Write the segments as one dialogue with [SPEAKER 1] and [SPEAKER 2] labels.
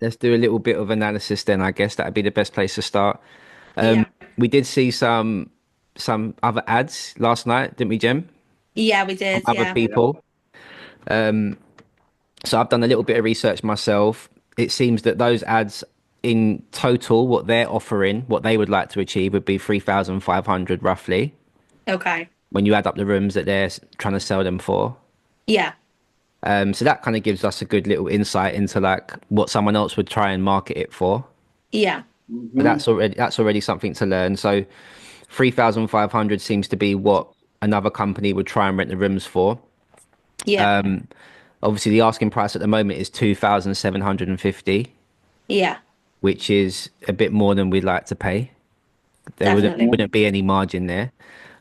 [SPEAKER 1] let's do a little bit of analysis then. I guess that'd be the best place to start.
[SPEAKER 2] Yeah.
[SPEAKER 1] We did see some other ads last night, didn't we, Jem?
[SPEAKER 2] Yeah, we
[SPEAKER 1] From
[SPEAKER 2] did.
[SPEAKER 1] other
[SPEAKER 2] Yeah.
[SPEAKER 3] Yep.
[SPEAKER 1] people. So I've done a little bit of research myself. It seems that those ads in total, what they're offering, what they would like to achieve would be 3,500 roughly
[SPEAKER 2] Okay.
[SPEAKER 1] when you add up the rooms that they're trying to sell them for.
[SPEAKER 2] Yeah.
[SPEAKER 1] So that kind of gives us a good little insight into like what someone else would try and market it for.
[SPEAKER 2] Yeah.
[SPEAKER 1] But
[SPEAKER 3] Hmm.
[SPEAKER 1] that's already something to learn. So 3,500 seems to be what another company would try and rent the rooms for.
[SPEAKER 2] Yeah.
[SPEAKER 1] Obviously, the asking price at the moment is 2,750,
[SPEAKER 2] Yeah.
[SPEAKER 1] which is a bit more than we'd like to pay. There
[SPEAKER 2] Definitely.
[SPEAKER 1] wouldn't be any margin there.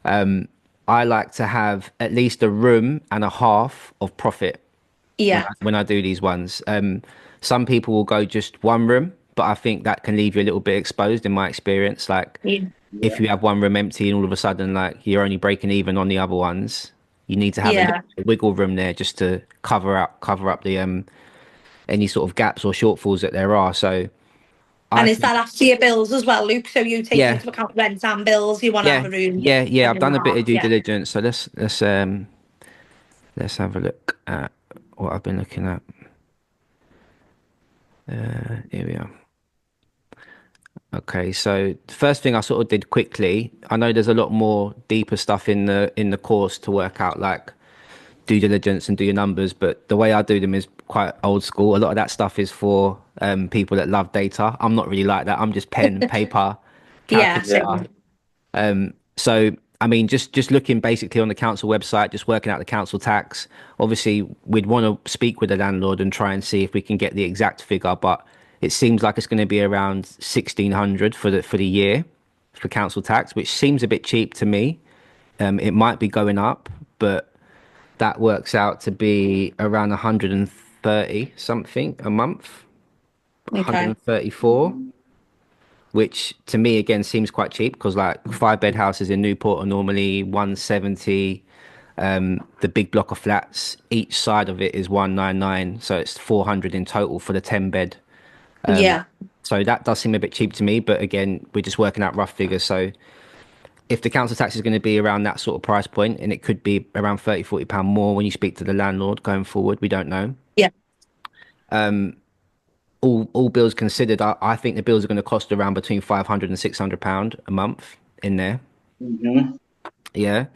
[SPEAKER 1] I like to have at least a room and a half of profit
[SPEAKER 2] Yeah.
[SPEAKER 1] when I do these ones. Some people will go just one room, but I think that can leave you a little bit exposed in my experience. Like
[SPEAKER 2] Yeah.
[SPEAKER 1] if
[SPEAKER 3] Yeah.
[SPEAKER 1] you have one room empty and all of a sudden like you're only breaking even on the other ones, you need to have a little
[SPEAKER 2] Yeah.
[SPEAKER 1] wiggle room there just to cover up the any sort of gaps or shortfalls that there are. So I
[SPEAKER 2] And is
[SPEAKER 1] think
[SPEAKER 2] that after your bills as well, Luke? So you take
[SPEAKER 1] yeah,
[SPEAKER 2] into account rent and bills. You want to have
[SPEAKER 1] yeah,
[SPEAKER 2] a room
[SPEAKER 1] yeah.
[SPEAKER 2] and
[SPEAKER 1] I've
[SPEAKER 2] a
[SPEAKER 1] done a bit
[SPEAKER 2] half.
[SPEAKER 1] of due
[SPEAKER 2] Yeah.
[SPEAKER 1] diligence, so let's have a look at what I've been looking at. Here we are. Okay, so the first thing I sort of did quickly, I know there's a lot more deeper stuff in the course to work out like due diligence and do your numbers, but the way I do them is quite old school. A lot of that stuff is for people that love data. I'm not really like that. I'm just pen, paper,
[SPEAKER 2] Yeah.
[SPEAKER 3] Yeah.
[SPEAKER 1] calculator.
[SPEAKER 2] Same.
[SPEAKER 1] So I mean, just looking basically on the council website, just working out the council tax. Obviously, we'd want to speak with the landlord and try and see if we can get the exact figure, but it seems like it's going to be around 1,600 for the year for council tax, which seems a bit cheap to me. It might be going up, but that works out to be around 130 something a month,
[SPEAKER 2] Okay.
[SPEAKER 1] 134, which to me again seems quite cheap because like five-bed houses in Newport are normally 170. The big block of flats, each side of it is 199, so it's 400 in total for the 10 bed.
[SPEAKER 2] Yeah.
[SPEAKER 1] So that does seem a bit cheap to me, but again, we're just working out rough figures. So if the council tax is going to be around that sort of price point, and it could be around 30, 40 pound more when you speak to the landlord going forward, we don't know.
[SPEAKER 2] Yeah.
[SPEAKER 1] All bills considered, I think the bills are going to cost around between 500 and 600 pound a month in there.
[SPEAKER 3] Hmm.
[SPEAKER 1] Yeah.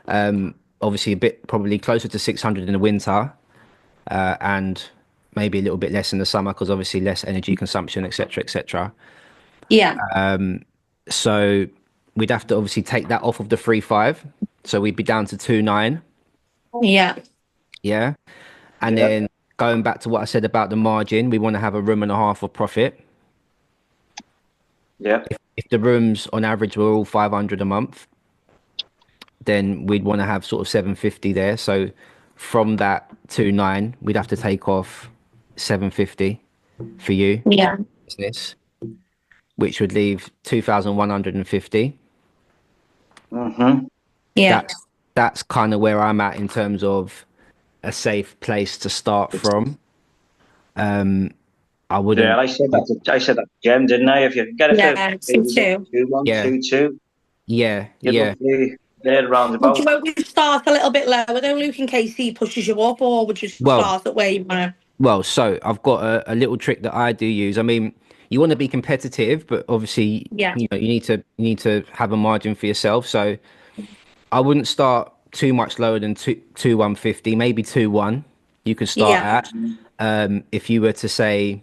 [SPEAKER 1] Obviously a bit probably closer to 600 in the winter, and maybe a little bit less in the summer because obviously less energy consumption, etc., etc.
[SPEAKER 2] Yeah.
[SPEAKER 1] So we'd have to obviously take that off of the 3.5, so we'd be down to 2.9.
[SPEAKER 2] Yeah.
[SPEAKER 1] Yeah. And
[SPEAKER 3] Yeah.
[SPEAKER 1] then going back to what I said about the margin, we want to have a room and a half of profit.
[SPEAKER 3] Yeah.
[SPEAKER 1] If the rooms on average were all 500 a month, then we'd want to have sort of 750 there. So from that 2.9, we'd have to take off 750 for you
[SPEAKER 2] Yeah.
[SPEAKER 1] business, which would leave 2,150.
[SPEAKER 3] Hmm.
[SPEAKER 2] Yeah.
[SPEAKER 1] That's kind of where I'm at in terms of a safe place to start from. I
[SPEAKER 3] Yeah.
[SPEAKER 1] wouldn't.
[SPEAKER 3] I said that to Jem, didn't I? If you can get it for
[SPEAKER 2] Yeah. So
[SPEAKER 3] maybe what,
[SPEAKER 2] too.
[SPEAKER 3] 2-1,
[SPEAKER 1] Yeah,
[SPEAKER 3] 2-2,
[SPEAKER 1] yeah,
[SPEAKER 3] you're
[SPEAKER 1] yeah.
[SPEAKER 3] roughly there round
[SPEAKER 2] Would you
[SPEAKER 3] about.
[SPEAKER 2] always start a little bit lower though, Luke, in case he pushes you up, or would you
[SPEAKER 1] Well,
[SPEAKER 2] start at where you want to?
[SPEAKER 1] so I've got a little trick that I do use. I mean, you want to be competitive, but obviously,
[SPEAKER 2] Yeah.
[SPEAKER 1] you need to have a margin for yourself. So I wouldn't start too much lower than 150, maybe 2.1. You could start
[SPEAKER 2] Yeah.
[SPEAKER 1] at. If you were to say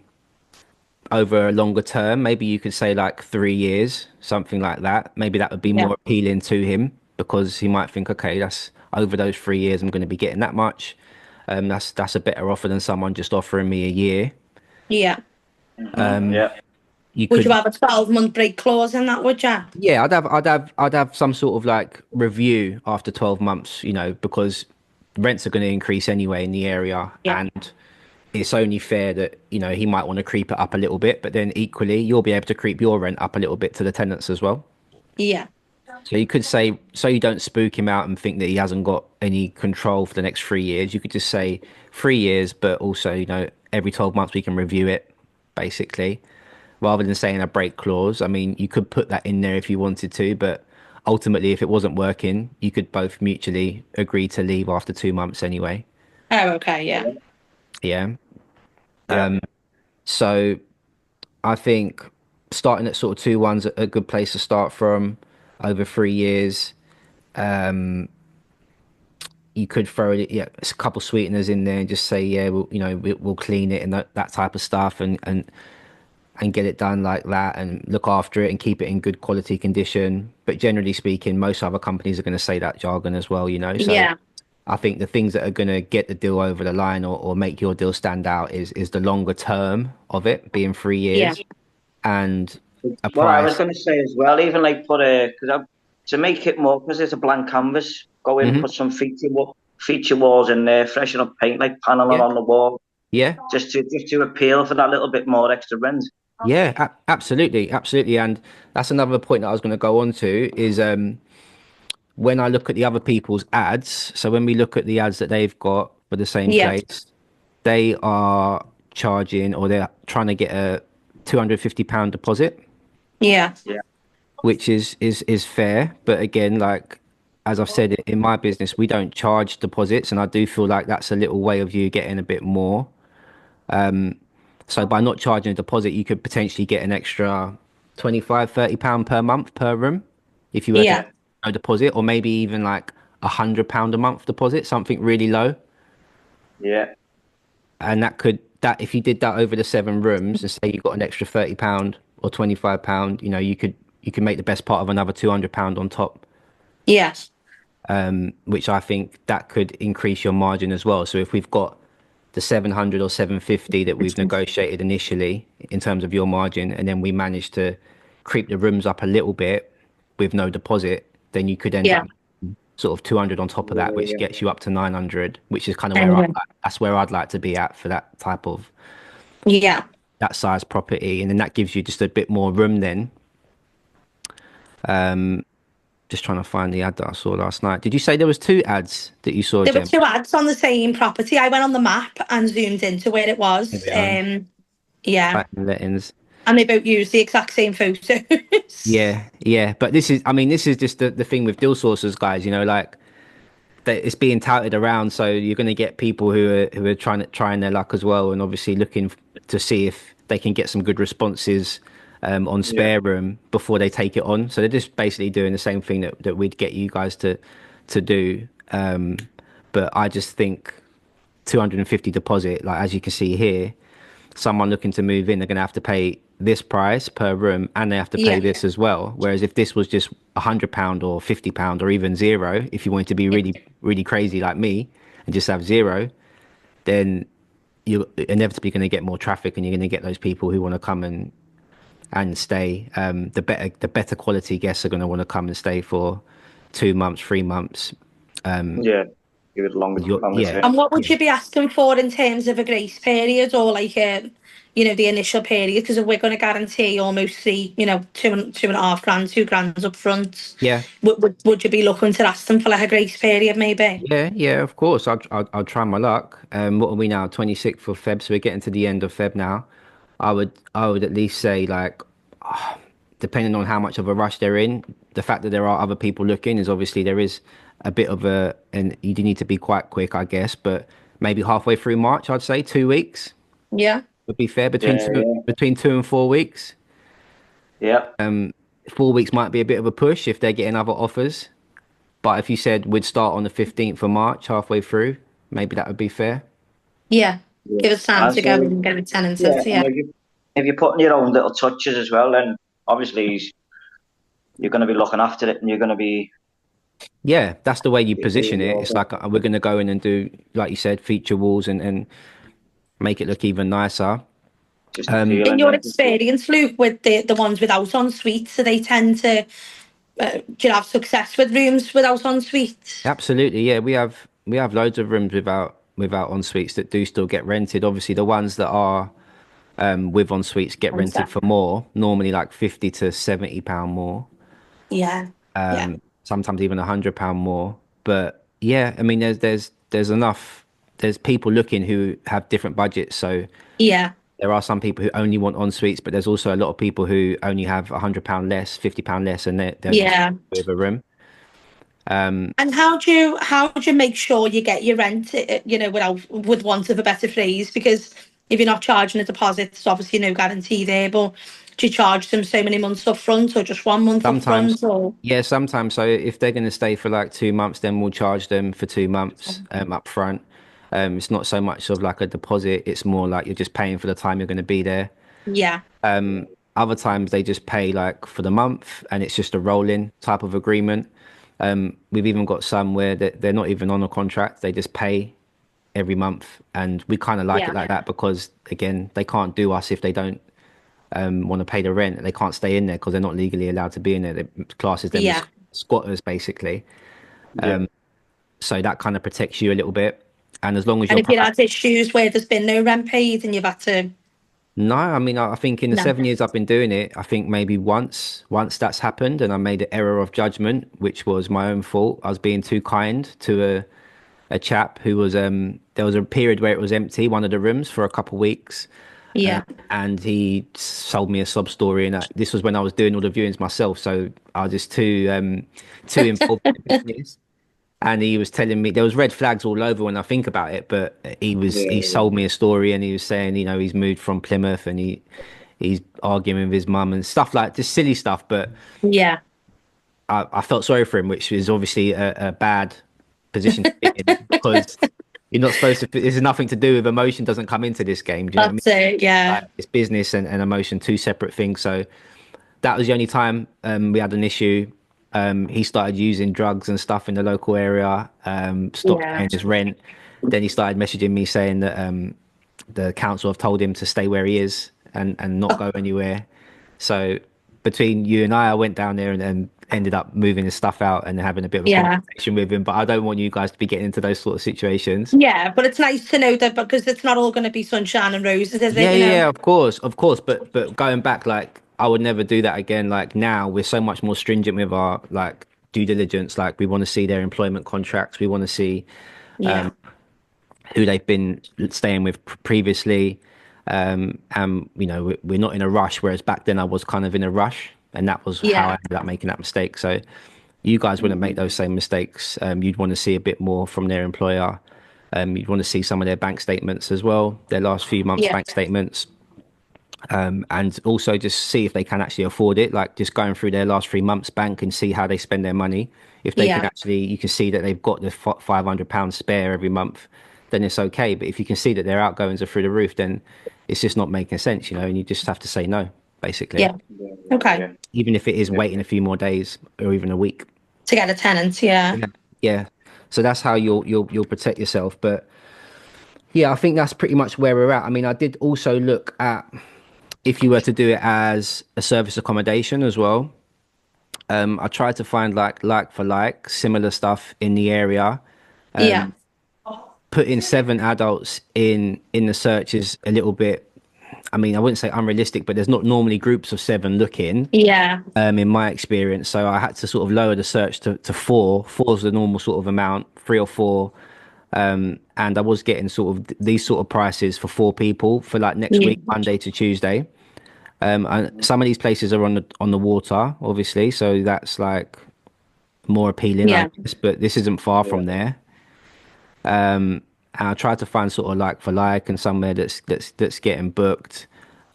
[SPEAKER 1] over a longer term, maybe you could say like 3 years, something like that. Maybe that would be
[SPEAKER 2] Yeah.
[SPEAKER 1] more appealing to him because he might think, okay, that's over those 3 years, I'm going to be getting that much. That's a better offer than someone just offering me a year.
[SPEAKER 2] Yeah.
[SPEAKER 3] Hmm. Yeah.
[SPEAKER 1] You
[SPEAKER 2] Would you
[SPEAKER 1] could,
[SPEAKER 2] have a 12-month break clause in that, would you?
[SPEAKER 1] yeah, I'd have some sort of like review after 12 months, because rents are going to increase anyway in the area,
[SPEAKER 2] Yeah.
[SPEAKER 1] and it's only fair that, he might want to creep it up a little bit, but then equally you'll be able to creep your rent up a little bit to the tenants as well.
[SPEAKER 2] Yeah.
[SPEAKER 1] So you could say, so you don't spook him out and think that he hasn't got any control for the next 3 years. You could just say 3 years, but also, every 12 months we can review it. basically, rather than saying a break clause. I mean, you could put that in there if you wanted to, but ultimately, if it wasn't working, you could both mutually agree to leave after 2 months anyway.
[SPEAKER 2] Oh, okay, yeah.
[SPEAKER 1] Yeah.
[SPEAKER 3] Yeah.
[SPEAKER 1] So I think starting at sort of 2-1's a good place to start from. Over 3 years, you could throw it, yeah, a couple sweeteners in there and just say, yeah, we'll clean it and that type of stuff, and get it done like that, and look after it and keep it in good quality condition. But generally speaking, most other companies are going to say that jargon as well, you know. So
[SPEAKER 2] Yeah,
[SPEAKER 1] I think the things that are going to get the deal over the line, or make your deal stand out is the longer term of it being 3 years,
[SPEAKER 2] yeah,
[SPEAKER 1] and a
[SPEAKER 3] What I was
[SPEAKER 1] price.
[SPEAKER 3] going to say as well, even like put to make it more, because it's a blank canvas, go in,
[SPEAKER 1] Hmm.
[SPEAKER 3] put some feature walls in there, freshen up paint, like paneling
[SPEAKER 1] Yeah,
[SPEAKER 3] on the wall,
[SPEAKER 1] yeah,
[SPEAKER 3] just to appeal for that little bit more extra rent.
[SPEAKER 1] yeah, absolutely, absolutely. And that's another point that I was going to go on to is when I look at the other people's ads. So when we look at the ads that they've got for the same
[SPEAKER 2] yeah,
[SPEAKER 1] place, they are charging, or they're trying to get a £250 deposit,
[SPEAKER 2] yeah,
[SPEAKER 3] Yeah,
[SPEAKER 1] which is fair. But again, like, as I've said, in my business, we don't charge deposits, and I do feel like that's a little way of you getting a bit more. So by not charging a deposit, you could potentially get an extra 25, £30 per month per room if you were to
[SPEAKER 2] yeah,
[SPEAKER 3] yeah,
[SPEAKER 1] no deposit, or maybe even like £100 a month deposit, something really low.
[SPEAKER 3] yeah,
[SPEAKER 1] And that if you did that over the 7 rooms and say you got an extra £30 or £25, you could make the best part of another £200 on top,
[SPEAKER 2] yes,
[SPEAKER 1] which I think that could increase your margin as well. So if we've got the 700 or 750 that we've negotiated initially in terms of your margin, and then we manage to creep the rooms up a little bit with no deposit, then you could end
[SPEAKER 2] yeah.
[SPEAKER 1] up sort of 200 on top of that, which
[SPEAKER 3] yeah,
[SPEAKER 1] gets you up to 900, which is kind of where
[SPEAKER 2] Anyway,
[SPEAKER 1] that's where I'd like to be at for that type of
[SPEAKER 2] yeah.
[SPEAKER 1] that size property. And then that gives you just a bit more room then. Just trying to find the ad that I saw last night. Did you say there was 2 ads that you saw,
[SPEAKER 2] There were
[SPEAKER 1] Jem?
[SPEAKER 2] two ads on the same property. I went on the map and zoomed into where it
[SPEAKER 1] Here
[SPEAKER 2] was.
[SPEAKER 1] we are.
[SPEAKER 2] Yeah,
[SPEAKER 1] Platinum Lettings.
[SPEAKER 2] and they both used the exact same photos.
[SPEAKER 1] Yeah, yeah. But this is just the thing with deal sources, guys, like that it's being touted around. So you're going to get people who are trying their luck as well, and obviously looking to see if they can get some good responses on
[SPEAKER 3] yeah,
[SPEAKER 1] spare room before they take it on. So they're just basically doing the same thing that we'd get you guys to do. But I just think 250 deposit, like as you can see here, someone looking to move in, they're going to have to pay this price per room, and they have to pay
[SPEAKER 2] Yeah,
[SPEAKER 1] this as well. Whereas if this was just £100 or £50 or even zero, if you wanted to be really, really crazy like me and just have zero, then you're inevitably going to get more traffic, and you're going to get those people who want to come and stay. The better quality guests are going to want to come and stay for 2 months, 3 months.
[SPEAKER 3] yeah. Give it longer
[SPEAKER 1] Yeah,
[SPEAKER 3] term.
[SPEAKER 2] and what would
[SPEAKER 1] yeah.
[SPEAKER 2] you be asking for in terms of a grace period, or like the initial period? Because if we're going to guarantee almost two and a half grand, 2 grand up front,
[SPEAKER 1] Yeah,
[SPEAKER 2] would you be looking to ask them for like a grace period, maybe?
[SPEAKER 1] yeah, yeah, of course. I'll try my luck. What are we now? 26th of Feb, so we're getting to the end of Feb now. I would at least say, like, depending on how much of a rush they're in, the fact that there are other people looking is obviously there is a bit of and you do need to be quite quick, I guess. But maybe halfway through March, I'd say 2 weeks
[SPEAKER 2] Yeah,
[SPEAKER 1] would be fair.
[SPEAKER 3] Yeah,
[SPEAKER 1] Between 2 and 4 weeks.
[SPEAKER 3] yeah,
[SPEAKER 1] 4 weeks might be a bit of a push if they're getting other offers. But if you said we'd start on the 15th of March, halfway through, maybe that would be fair.
[SPEAKER 2] yeah.
[SPEAKER 3] yeah.
[SPEAKER 2] Give us time
[SPEAKER 3] And
[SPEAKER 2] to go
[SPEAKER 3] so,
[SPEAKER 2] and get it
[SPEAKER 3] yeah,
[SPEAKER 2] tenanted.
[SPEAKER 3] and
[SPEAKER 2] Yeah,
[SPEAKER 3] if you're putting your own little touches as well, then obviously you're going to be looking after it, and you're going to be
[SPEAKER 1] Yeah, that's the way you position
[SPEAKER 3] doing
[SPEAKER 1] it.
[SPEAKER 3] your
[SPEAKER 1] It's
[SPEAKER 3] bit,
[SPEAKER 1] like we're going to go in and do, like you said, feature walls and make it look even nicer.
[SPEAKER 3] just appealing.
[SPEAKER 2] in your
[SPEAKER 3] And
[SPEAKER 2] experience, Luke, with the ones without en suites, do they tend to do you have success with rooms without en suites?
[SPEAKER 1] Absolutely, yeah. We have loads of rooms without en suites that do still get rented. Obviously, the ones that are with en suites get rented for more, normally like £50 to £70 more.
[SPEAKER 2] Yeah, yeah,
[SPEAKER 1] Sometimes even £100 more. But yeah, I mean, there's enough. There's people looking who have different budgets, so
[SPEAKER 2] yeah,
[SPEAKER 1] There are some people who only want en suites, but there's also a lot of people who only have £100 less, £50 less, and they're just
[SPEAKER 2] Yeah.
[SPEAKER 1] with a room.
[SPEAKER 2] And how do you make sure you get your rent, without, with want of a better phrase? Because if you're not charging a deposit, there's obviously no guarantee there. But do you charge them so many months up front, or just 1 month up
[SPEAKER 1] Sometimes,
[SPEAKER 2] front, or?
[SPEAKER 1] yeah, sometimes. So if they're going to stay for like 2 months, then we'll charge them for 2 months up front. It's not so much of like a deposit; it's more like you're just paying for the time you're going to be there.
[SPEAKER 2] Yeah.
[SPEAKER 1] Other times they just pay like for the month, and it's just a rolling type of agreement. We've even got some where they're not even on a contract; they just pay every month, and we kind of like
[SPEAKER 2] Yeah.
[SPEAKER 1] it like that because again, they can't do us if they don't want to pay the rent. They can't stay in there because they're not legally allowed to be in there. They classes them as
[SPEAKER 2] Yeah.
[SPEAKER 1] squatters basically.
[SPEAKER 3] Yeah.
[SPEAKER 1] So that kind of protects you a little bit. And as long as
[SPEAKER 2] And
[SPEAKER 1] you're
[SPEAKER 2] if you had issues where there's been no rent paid and you've had to,
[SPEAKER 1] no, I mean, I think in the
[SPEAKER 2] no.
[SPEAKER 1] 7 years I've been doing it, I think maybe once that's happened and I made an error of judgment, which was my own fault. I was being too kind to a chap who was there was a period where it was empty, one of the rooms for a couple of weeks.
[SPEAKER 2] Yeah.
[SPEAKER 1] And he sold me a sob story, and this was when I was doing all the viewings myself, so I was just too involved in the business. And he was telling me there was red flags all over when I think about it, but he sold me a story, and he was saying, he's moved from Plymouth, and he's arguing with his mum and stuff like just silly stuff. But
[SPEAKER 2] Yeah.
[SPEAKER 1] I felt sorry for him, which is obviously a bad position to be in because you're not supposed to. This is nothing to do with emotion. Doesn't come into this game. Do you know what I mean?
[SPEAKER 2] That's it. Yeah.
[SPEAKER 1] Like, it's business and emotion, two separate things. So that was the only time we had an issue. He started using drugs and stuff in the local area, stopped
[SPEAKER 2] Yeah.
[SPEAKER 1] paying his rent. Then he started messaging me saying that the council have told him to stay where he is and not go anywhere. So between you and I went down there and ended up moving his stuff out and having a bit of a
[SPEAKER 2] Yeah.
[SPEAKER 1] conversation with him. But I don't want you guys to be getting into those sort of situations.
[SPEAKER 2] Yeah, but it's nice to know that, because it's not all going to be sunshine and roses, is it?
[SPEAKER 1] Yeah, of course. But going back, like I would never do that again. Like now we're so much more stringent with our like due diligence. Like we want to see their employment contracts. We want to see
[SPEAKER 2] Yeah.
[SPEAKER 1] who they've been staying with previously. And we're not in a rush. Whereas back then I was kind of in a rush, and that was how I
[SPEAKER 2] Yeah.
[SPEAKER 1] ended up making that mistake. So you guys wouldn't make those same mistakes. You'd want to see a bit more from their employer. You'd want to see some of their bank statements as well, their last few months'
[SPEAKER 2] Yeah.
[SPEAKER 1] bank statements. And also just see if they can actually afford it, like just going through their last 3 months bank and see how they spend their money. If they can
[SPEAKER 2] Yeah.
[SPEAKER 1] actually, you can see that they've got the £500 spare every month, then it's okay. But if you can see that their outgoings are through the roof, then it's just not making sense, and you just have to say no, basically.
[SPEAKER 2] Yeah. Okay.
[SPEAKER 3] Yeah.
[SPEAKER 1] Even if it is waiting a few more days or even a week.
[SPEAKER 2] To get a tenant. Yeah.
[SPEAKER 1] Yeah. So that's how you'll protect yourself. But yeah, I think that's pretty much where we're at. I mean, I did also look at if you were to do it as a service accommodation as well. I tried to find like for like similar stuff in the area.
[SPEAKER 2] Yeah.
[SPEAKER 1] Putting 7 adults in the search is a little bit, I mean, I wouldn't say unrealistic, but there's not normally groups of 7 looking.
[SPEAKER 2] Yeah.
[SPEAKER 1] In my experience, so I had to sort of lower the search to 4. 4 is the normal sort of amount, 3 or 4. And I was getting sort of these sort of prices for 4 people for like next
[SPEAKER 2] Yeah.
[SPEAKER 1] week, Monday to Tuesday. And some of these places are on the water, obviously, so that's like more appealing,
[SPEAKER 2] Yeah.
[SPEAKER 1] I guess, but this isn't far from there. And I tried to find sort of like for like and somewhere that's getting booked.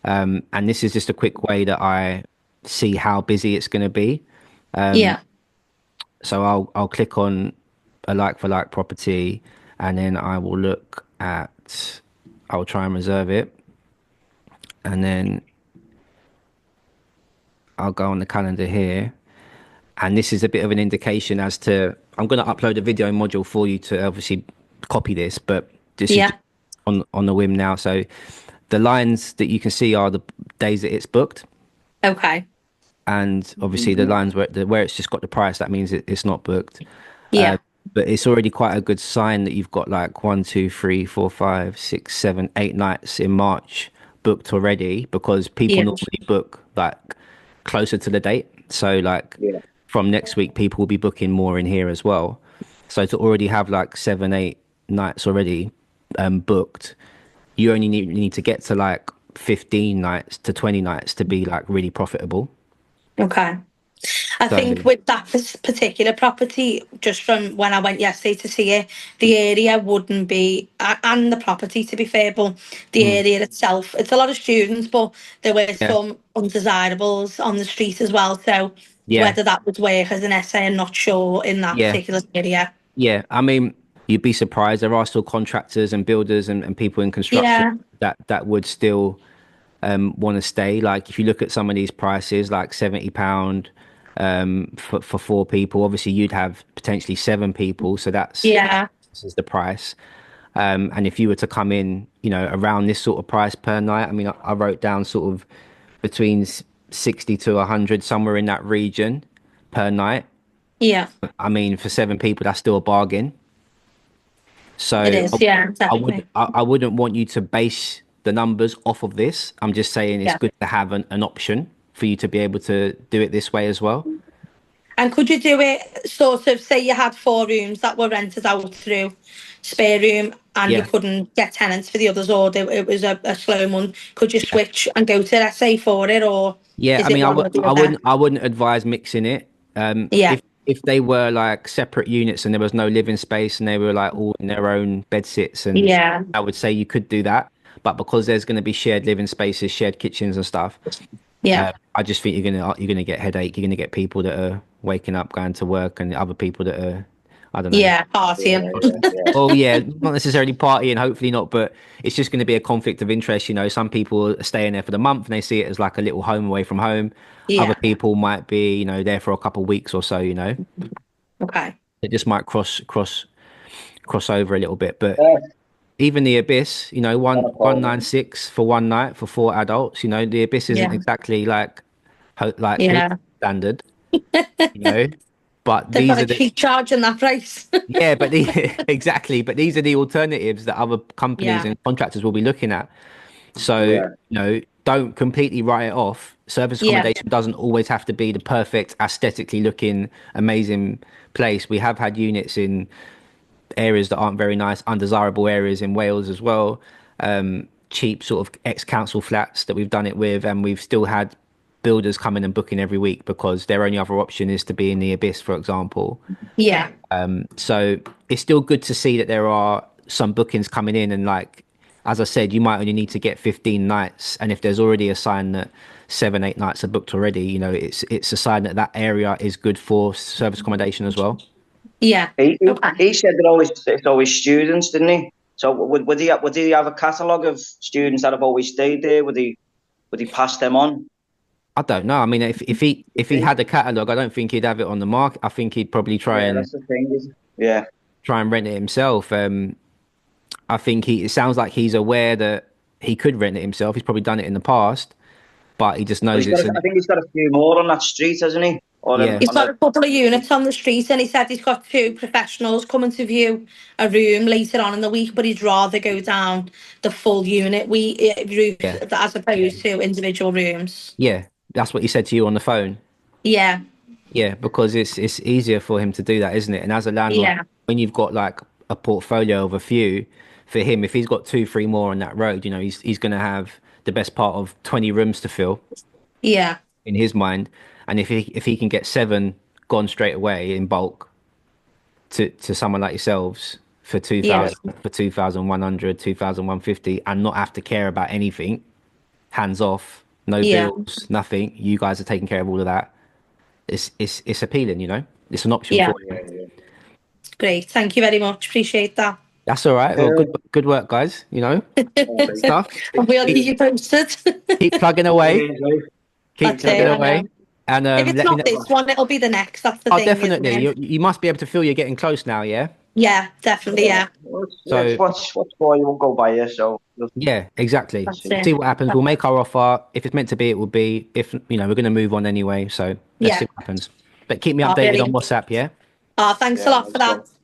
[SPEAKER 1] And this is just a quick way that I see how busy it's going to be.
[SPEAKER 2] Yeah.
[SPEAKER 1] So I'll click on a like for like property, and then I will look at, I'll try and reserve it, and then I'll go on the calendar here. And this is a bit of an indication as to, I'm going to upload a video module for you to obviously copy this, but this is
[SPEAKER 2] Yeah.
[SPEAKER 1] on the whim now. So the lines that you can see are the days that it's booked.
[SPEAKER 2] Okay.
[SPEAKER 1] And obviously the lines where it's just got the price, that means it's not booked.
[SPEAKER 2] Yeah.
[SPEAKER 1] But it's already quite a good sign that you've got like 1, 2, 3, 4, 5, 6, 7, 8 nights in March booked already, because people
[SPEAKER 2] Yeah.
[SPEAKER 1] normally book like closer to the date. So like from next week, people will be booking more in here as well. So to already have like 7, 8 nights already booked, you only need to get to like 15 nights to 20 nights to be like really profitable.
[SPEAKER 2] Okay. I
[SPEAKER 1] So,
[SPEAKER 2] think with that particular property, just from when I went yesterday to see it, the area wouldn't be, and the property to be fair, but the area itself, it's a lot of students, but there were
[SPEAKER 1] yeah,
[SPEAKER 2] some undesirables on the street as well. So
[SPEAKER 1] yeah,
[SPEAKER 2] whether that would work as an essay, I'm not sure in that
[SPEAKER 1] yeah,
[SPEAKER 2] particular area.
[SPEAKER 1] yeah. I mean, you'd be surprised. There are still contractors and builders and people in construction
[SPEAKER 2] Yeah,
[SPEAKER 1] that would still want to stay. Like if you look at some of these prices, like £70 for 4 people, obviously you'd have potentially 7 people. So
[SPEAKER 2] yeah,
[SPEAKER 1] this is the price. And if you were to come in, you know, around this sort of price per night, I mean, I wrote down sort of between 60 to 100, somewhere in that region per night.
[SPEAKER 2] yeah,
[SPEAKER 1] I mean, for 7 people, that's still a bargain. So
[SPEAKER 2] it is. Yeah, definitely.
[SPEAKER 1] I wouldn't want you to base the numbers off of this. I'm just saying it's
[SPEAKER 2] Yeah.
[SPEAKER 1] good to have an option for you to be able to do it this way as well.
[SPEAKER 2] And could you do it sort of, say you had 4 rooms that were rented out through spare room and you
[SPEAKER 1] Yeah.
[SPEAKER 2] couldn't get tenants for the others, or it was a slow month, could you switch and go to SA for it, or
[SPEAKER 1] Yeah,
[SPEAKER 2] is
[SPEAKER 1] I
[SPEAKER 2] it
[SPEAKER 1] mean,
[SPEAKER 2] one or the other?
[SPEAKER 1] I wouldn't advise mixing it.
[SPEAKER 2] Yeah,
[SPEAKER 1] If they were like separate units and there was no living space and they were like all in their own bed sits, and
[SPEAKER 2] yeah,
[SPEAKER 1] I would say you could do that. But because there's going to be shared living spaces, shared kitchens and stuff,
[SPEAKER 2] yeah,
[SPEAKER 1] I just think you're gonna get headache. You're gonna get people that are waking up, going to work, and other people that are, I don't know.
[SPEAKER 2] yeah, partying.
[SPEAKER 1] Oh yeah, not necessarily partying, hopefully not, but it's just going to be a conflict of interest. You know, some people are staying there for the month and they see it as like a little home away from home.
[SPEAKER 2] Yeah,
[SPEAKER 1] Other people might be, you know, there for a couple of weeks or so. You know,
[SPEAKER 2] okay.
[SPEAKER 1] it just might cross over a little bit. But
[SPEAKER 3] Yeah.
[SPEAKER 1] even the Abyss, you know, 196 for one night for 4 adults. You know, the Abyss isn't
[SPEAKER 2] Yeah,
[SPEAKER 1] exactly like police
[SPEAKER 2] yeah.
[SPEAKER 1] standard. You know, but
[SPEAKER 2] They've
[SPEAKER 1] these
[SPEAKER 2] got
[SPEAKER 1] are
[SPEAKER 2] a
[SPEAKER 1] the
[SPEAKER 2] cheap charge in that price.
[SPEAKER 1] yeah, but exactly. But these are the alternatives that other companies
[SPEAKER 2] Yeah,
[SPEAKER 1] and contractors will be looking at. So,
[SPEAKER 3] Yeah.
[SPEAKER 1] you know, don't completely write it off. Service
[SPEAKER 2] yeah,
[SPEAKER 1] accommodation doesn't always have to be the perfect, aesthetically looking, amazing place. We have had units in areas that aren't very nice, undesirable areas in Wales as well. Cheap sort of ex-council flats that we've done it with, and we've still had builders coming and booking every week because their only other option is to be in the Abyss, for example.
[SPEAKER 2] yeah,
[SPEAKER 1] So it's still good to see that there are some bookings coming in, and like as I said, you might only need to get 15 nights, and if there's already a sign that 7, 8 nights are booked already, you know, it's a sign that that area is good for service accommodation as well.
[SPEAKER 2] yeah.
[SPEAKER 3] He,
[SPEAKER 2] Okay.
[SPEAKER 3] he said that it's always students, didn't he? So would he have a catalogue of students that have always stayed there? Would he pass them on?
[SPEAKER 1] I don't know. I mean, if he had a catalogue, I don't think he'd have it on the market. I think he'd probably
[SPEAKER 3] Yeah, that's the thing. Yeah.
[SPEAKER 1] try and rent it himself. I think it sounds like he's aware that he could rent it himself. He's probably done it in the past, but he just
[SPEAKER 3] But
[SPEAKER 1] knows it's
[SPEAKER 3] I think he's got a few more on that street, hasn't he? Or
[SPEAKER 1] yeah.
[SPEAKER 2] He's got a couple of units on the street, and he said he's got 2 professionals coming to view a room later on in the week, but he'd rather go down the full unit route
[SPEAKER 1] Yeah.
[SPEAKER 2] as opposed to individual rooms.
[SPEAKER 1] Yeah, that's what he said to you on the phone.
[SPEAKER 2] Yeah,
[SPEAKER 1] Yeah, because it's easier for him to do that, isn't it? And as a landlord,
[SPEAKER 2] yeah,
[SPEAKER 1] when you've got like a portfolio of a few, for him, if he's got 2, 3 more on that road, you know, he's going to have the best part of 20 rooms to fill
[SPEAKER 2] yeah,
[SPEAKER 1] in his mind. And if he can get 7 gone straight away in bulk to someone like yourselves for
[SPEAKER 2] yeah,
[SPEAKER 1] 2,100, 2,150, and not have to care about anything, hands off, no
[SPEAKER 2] yeah,
[SPEAKER 1] bills, nothing. You guys are taking care of all of that. It's appealing, you know. It's an option
[SPEAKER 2] yeah.
[SPEAKER 1] for you.
[SPEAKER 2] Great. Thank you very much. Appreciate that.
[SPEAKER 1] That's all right. Well, good work, guys. You know, stuff.
[SPEAKER 2] And we'll keep you posted.
[SPEAKER 1] Keep plugging away. Keep
[SPEAKER 2] That's
[SPEAKER 1] plugging
[SPEAKER 2] it, I
[SPEAKER 1] away.
[SPEAKER 2] know.
[SPEAKER 1] And
[SPEAKER 2] If it's
[SPEAKER 1] let me
[SPEAKER 2] not
[SPEAKER 1] know.
[SPEAKER 2] this one, it'll be the next. That's the
[SPEAKER 1] Oh,
[SPEAKER 2] thing.
[SPEAKER 1] definitely.
[SPEAKER 2] Isn't it?
[SPEAKER 1] You must be able to feel you're getting close now. Yeah.
[SPEAKER 2] Yeah, definitely. Yeah.
[SPEAKER 1] So-
[SPEAKER 3] what's for you won't go by you. So
[SPEAKER 1] Yeah, exactly.
[SPEAKER 2] That's it.
[SPEAKER 1] See what happens. We'll make our offer. If it's meant to be, it will be. If you know, we're going to move on anyway. So let's
[SPEAKER 2] Yeah.
[SPEAKER 1] see what happens. But keep me
[SPEAKER 2] Oh,
[SPEAKER 1] updated
[SPEAKER 2] really?
[SPEAKER 1] on WhatsApp. Yeah.
[SPEAKER 2] Oh, thanks a lot for that.